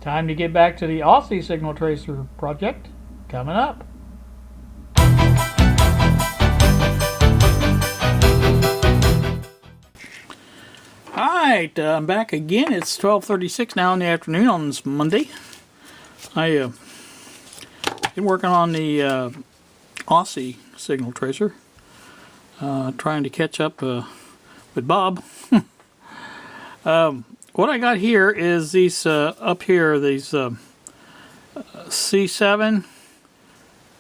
Time to get back to the Aussie signal tracer project coming up. Alright, I'm back again. It's 12:36 now in the afternoon on this Monday. I've been working on the Aussie signal tracer, trying to catch up with Bob. What I got here is these up here, these C7,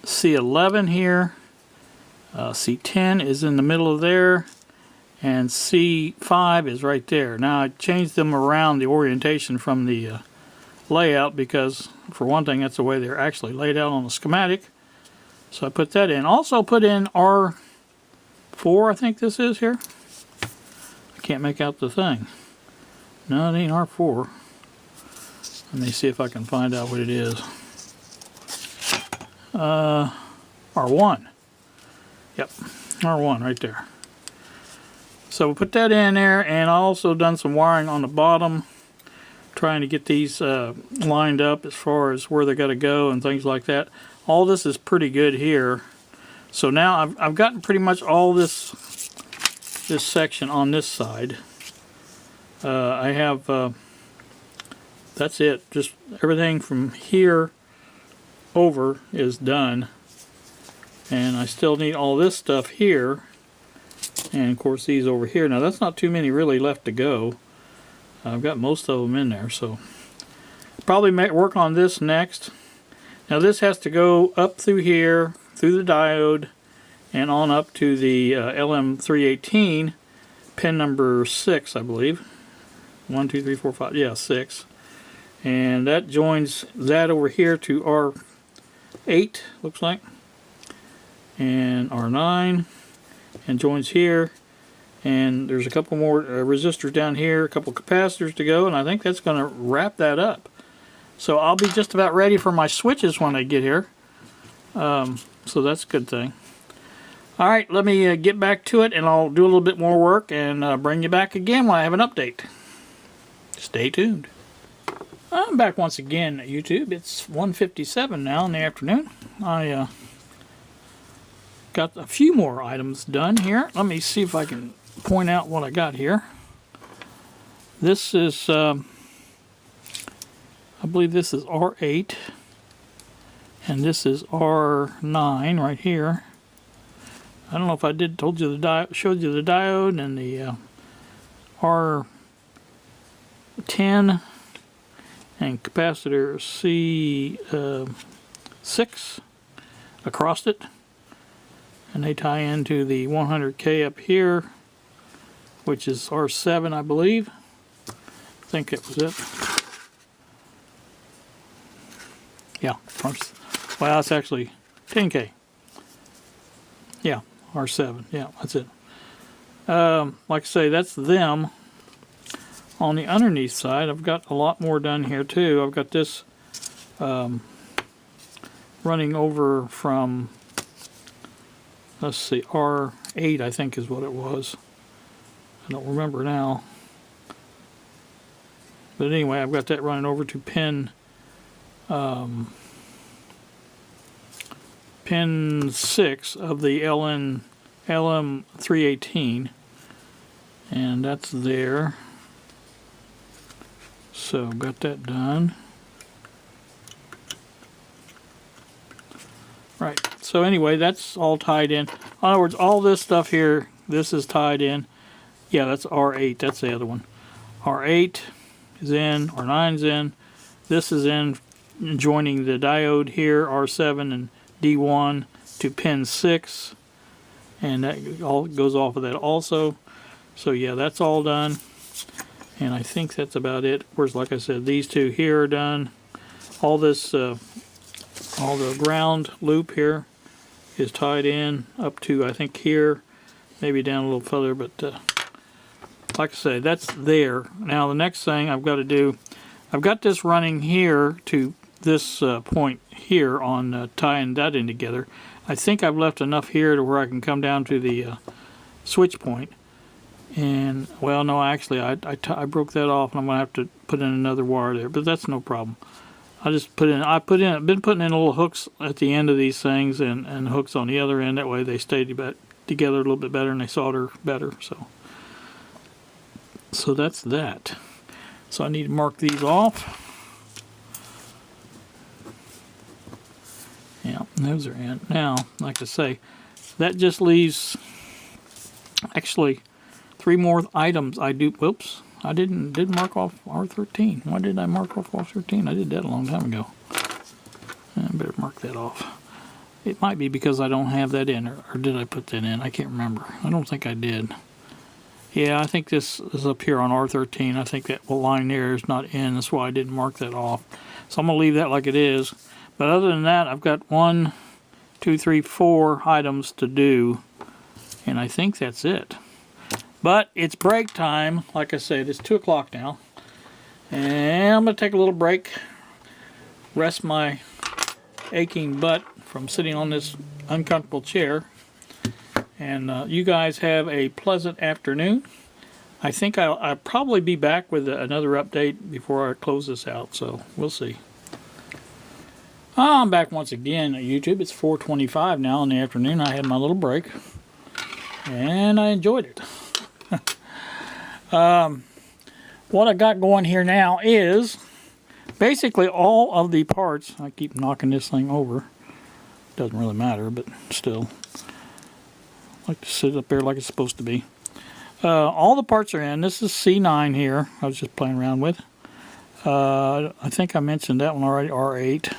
C11 here, C10 is in the middle of there, and C5 is right there. Now I changed them around the orientation from the layout because, for one thing, that's the way they're actually laid out on the schematic. So I put that in. Also put in R4, I think this is here. I can't make out the thing. No, it ain't R4. Let me see if I can find out what it is. R1. Yep, R1 right there. So we'll put that in there, and I also done some wiring on the bottom, trying to get these lined up as far as where they got to go and things like that. All this is pretty good here. So now I've gotten pretty much all this section on this side. I have, that's it, just everything from here over is done, and I still need all this stuff here, and of course these over here. Now that's not too many really left to go. I've got most of them in there, so probably work on this next. Now this has to go up through here, through the diode, and on up to the LM318, pin number 6, I believe. 1, 2, 3, 4, 5, yeah, 6. And that joins that over here to R8, looks like. And R9. And joins here. And there's a couple more resistors down here, a couple capacitors to go, and I think that's going to wrap that up. So I'll be just about ready for my switches when I get here. So that's a good thing. Alright, let me get back to it, and I'll do a little bit more work and bring you back again when I have an update. Stay tuned. I'm back once again at YouTube. It's 1:57 now in the afternoon. I got a few more items done here. Let me see if I can point out what I got here. This is, I believe this is R8, and this is R9 right here. I don't know if I showed you the diode and the R10 and capacitor C6 across it, and they tie into the 100K up here, which is R7, I believe. I think it was it. Yeah, well, it's actually 10K. Yeah, R7. Yeah, that's it. Like I say, that's them. On the underneath side, I've got a lot more done here too. I've got this running over from, let's see, R8 I think is what it was. I don't remember now. But anyway, I've got that running over to pin pin 6 of the LM318, and that's there. So got that done. Right, so anyway, that's all tied in. In other words, all this stuff here, this is tied in. Yeah, that's R8, that's the other one. R8 is in, R9's in, this is in, joining the diode here, R7 and D1 to pin 6, and that all goes off of that also. So yeah, that's all done, and I think that's about it. Of course, like I said, these two here are done. All this, all the ground loop here is tied in up to, I think, here, maybe down a little further, but like I say, that's there. Now the next thing I've got to do, I've got this running here to this point here on tying that in together. I think I've left enough here to where I can come down to the switch point. And, well, no, actually, I broke that off, and I'm going to have to put in another wire there, but that's no problem. I've been putting in little hooks at the end of these things and hooks on the other end. That way they stay together a little bit better and they solder better. So that's that. So I need to mark these off. Yeah, those are in. Now, like I say, that just leaves actually 3 more items. Whoops, I didn't mark off R13. Why did I mark off R13? I did that a long time ago. I better mark that off. It might be because I don't have that in, or did I put that in? I can't remember. I don't think I did. Yeah, I think this is up here on R13. I think that line there is not in. That's why I didn't mark that off. So I'm going to leave that like it is. But other than that, I've got 1, 2, 3, 4 items to do. And I think that's it. But it's break time. Like I said, it's 2 o'clock now. And I'm going to take a little break. Rest my aching butt from sitting on this uncomfortable chair. And you guys have a pleasant afternoon. I think I'll probably be back with another update before I close this out. So we'll see. I'm back once again at YouTube. It's 4:25 now in the afternoon. I had my little break. And I enjoyed it. What I got going here now is basically all of the parts. I keep knocking this thing over. Doesn't really matter, but still. I like to sit up there like it's supposed to be. All the parts are in. This is C9 here. I was just playing around with. I think I mentioned that one already, R8.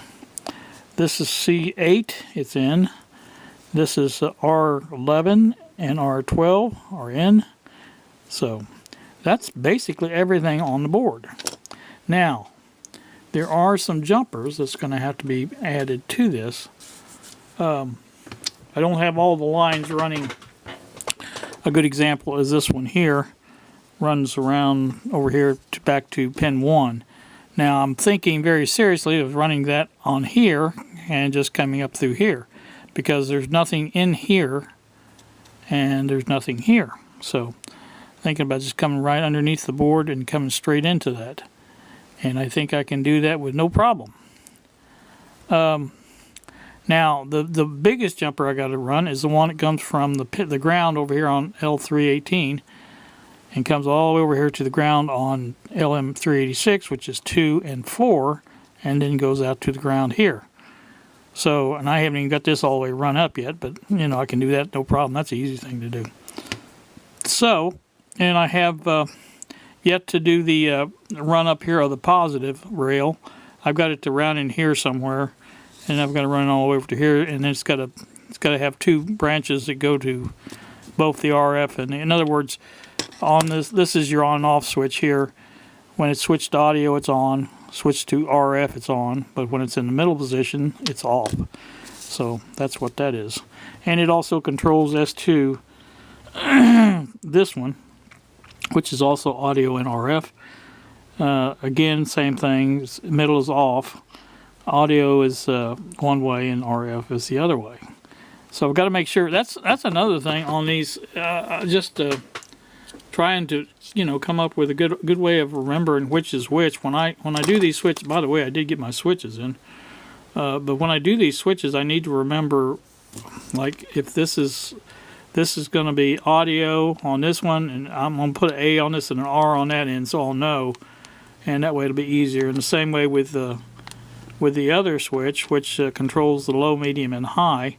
This is C8. It's in. This is R11 and R12 are in. So that's basically everything on the board. Now, there are some jumpers that's going to have to be added to this. I don't have all the lines running. A good example is this one here. Runs around over here back to pin 1. Now I'm thinking very seriously of running that on here and just coming up through here, because there's nothing in here and there's nothing here. So thinking about just coming right underneath the board and coming straight into that. And I think I can do that with no problem. Now, the biggest jumper I got to run is the one that comes from the ground over here on L318 and comes all the way over here to the ground on LM386, which is 2 and 4, and then goes out to the ground here. So, and I haven't even got this all the way run up yet, but, you know, I can do that, no problem. That's an easy thing to do. So, and I have yet to do the run up here of the positive rail. I've got it to run in here somewhere, and I've got to run all the way over to here, and then it's got to have 2 branches that go to both the RF and in other words, on this is your on and off switch here. When it's switched to audio, it's on. Switched to RF, it's on. But when it's in the middle position, it's off. So that's what that is. And it also controls S2, this one, which is also audio and RF. Again, same thing. Middle is off. Audio is one way and RF is the other way. So I've got to make sure. That's another thing on these. Just trying to, you know, come up with a good way of remembering which is which. When I do these switches, by the way, I did get my switches in. But when I do these switches, I need to remember, like, if this is going to be audio on this one, and I'm going to put an A on this and an R on that end, so I'll know, and that way it'll be easier. And the same way with the other switch, which controls the low, medium, and high.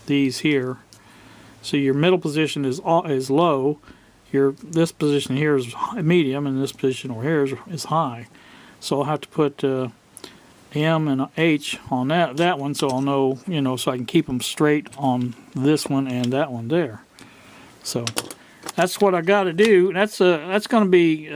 These here. So your middle position is low. This position here is medium, and this position over here is high. So I'll have to put M and H on that one, so I'll know, you know, so I can keep them straight on this one and that one there. So that's what I got to do. That's going to be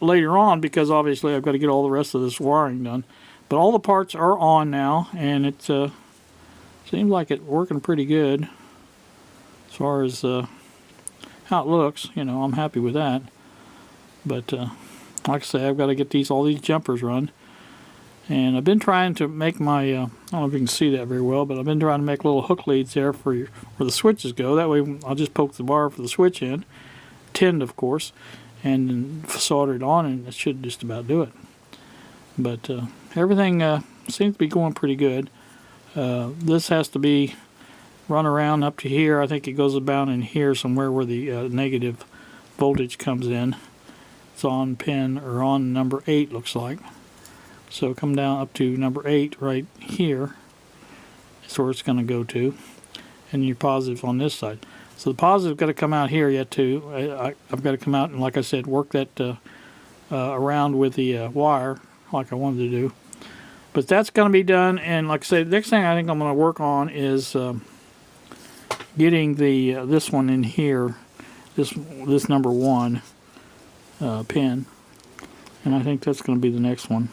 later on, because obviously I've got to get all the rest of this wiring done. But all the parts are on now, and it seems like it's working pretty good as far as how it looks. You know, I'm happy with that. But like I say, I've got to get all these jumpers run. And I've been trying to make my, I don't know if you can see that very well, but I've been trying to make little hook leads there for where the switches go. That way I'll just poke the wire for the switch in, tinned of course, and then solder it on, and it should just about do it. But everything seems to be going pretty good. This has to be run around up to here. I think it goes about in here somewhere where the negative voltage comes in. It's on pin, or on number 8 looks like. So come down up to number 8 right here. That's where it's going to go to. And your positive on this side. So the positive got to come out here yet too. I've got to come out and, like I said, work that around with the wire like I wanted to do. But that's going to be done. And like I said, the next thing I think I'm going to work on is getting the this one in here, this number 1 pin. And I think that's going to be the next one.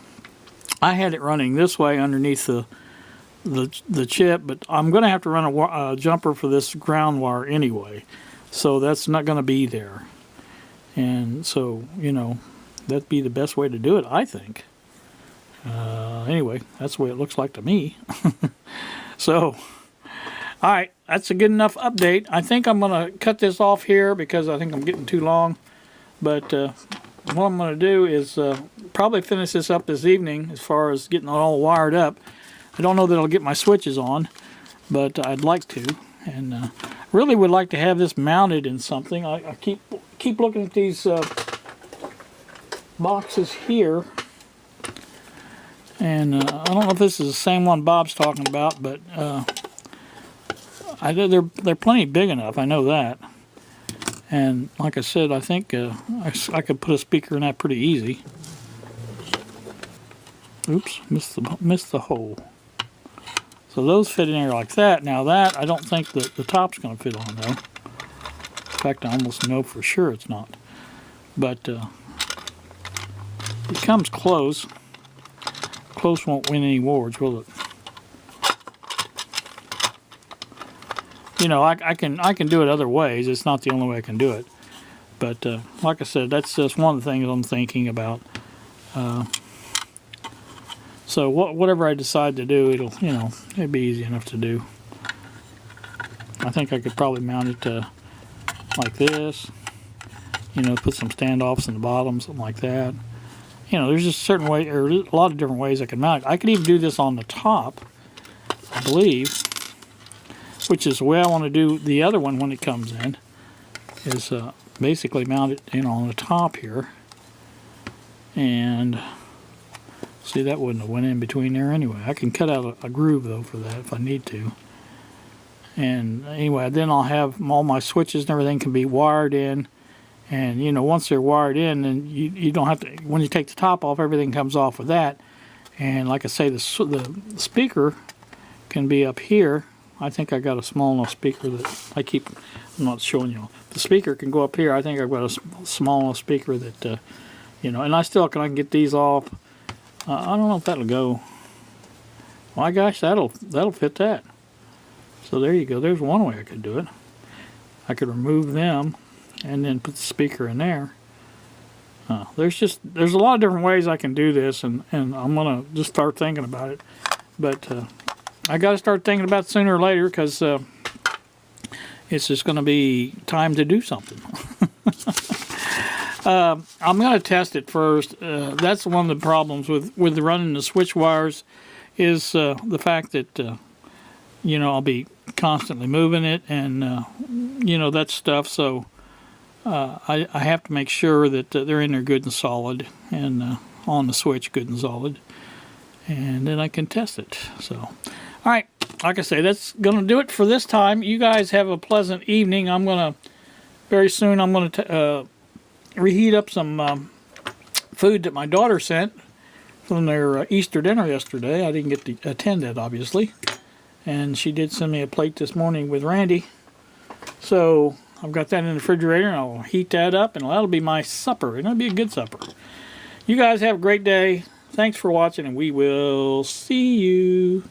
I had it running this way underneath the chip, but I'm going to have to run a jumper for this ground wire anyway, so that's not going to be there. And so, you know, that'd be the best way to do it, I think. Anyway, that's the way it looks like to me. So, alright, that's a good enough update. I think I'm going to cut this off here because I think I'm getting too long. But what I'm going to do is probably finish this up this evening as far as getting it all wired up. I don't know that I'll get my switches on, but I'd like to. And really would like to have this mounted in something. I keep looking at these boxes here. And I don't know if this is the same one Bob's talking about, but they're plenty big enough. I know that. And like I said, I think I could put a speaker in that pretty easy. Oops, missed the hole. So those fit in there like that. Now that, I don't think that the top's going to fit on though. In fact, I almost know for sure it's not. But it comes close. Close won't win any awards, will it? You know, I can do it other ways. It's not the only way I can do it. But like I said, that's just one of the things I'm thinking about. So whatever I decide to do, it'd be easy enough to do. I think I could probably mount it like this. You know, put some standoffs in the bottom, something like that. You know, there's just a certain way, or a lot of different ways I can mount it. I could even do this on the top, I believe, which is the way I want to do the other one when it comes in, is basically mount it on the top here. And see, that wouldn't have went in between there anyway. I can cut out a groove though for that if I need to. And anyway, then I'll have all my switches and everything can be wired in. And you know, once they're wired in, then you don't have to, when you take the top off, everything comes off with that. And like I say, the speaker can be up here. I think I got a small enough speaker that I'm not showing you. The speaker can go up here. I think I've got a small enough speaker that, and I can get these off. I don't know if that'll go. My gosh, that'll fit that. So there you go. There's one way I could do it. I could remove them and then put the speaker in there. There's a lot of different ways I can do this, and I'm gonna just start thinking about it. But I got to start thinking about it sooner or later, because it's just going to be time to do something. I'm going to test it first. That's one of the problems with running the switch wires, is the fact that I'll be constantly moving it, and that stuff. So I have to make sure that they're in there good and solid, and on the switch good and solid, and then I can test it. So, all right, like I say, that's going to do it for this time. You guys have a pleasant evening. Very soon I'm going to reheat up some food that my daughter sent from their Easter dinner yesterday. I didn't get to attend that, obviously. And she did send me a plate this morning with Randy. So I've got that in the refrigerator, and I'll heat that up, and that'll be my supper. And it'll be a good supper. You guys have a great day. Thanks for watching, and we will see you.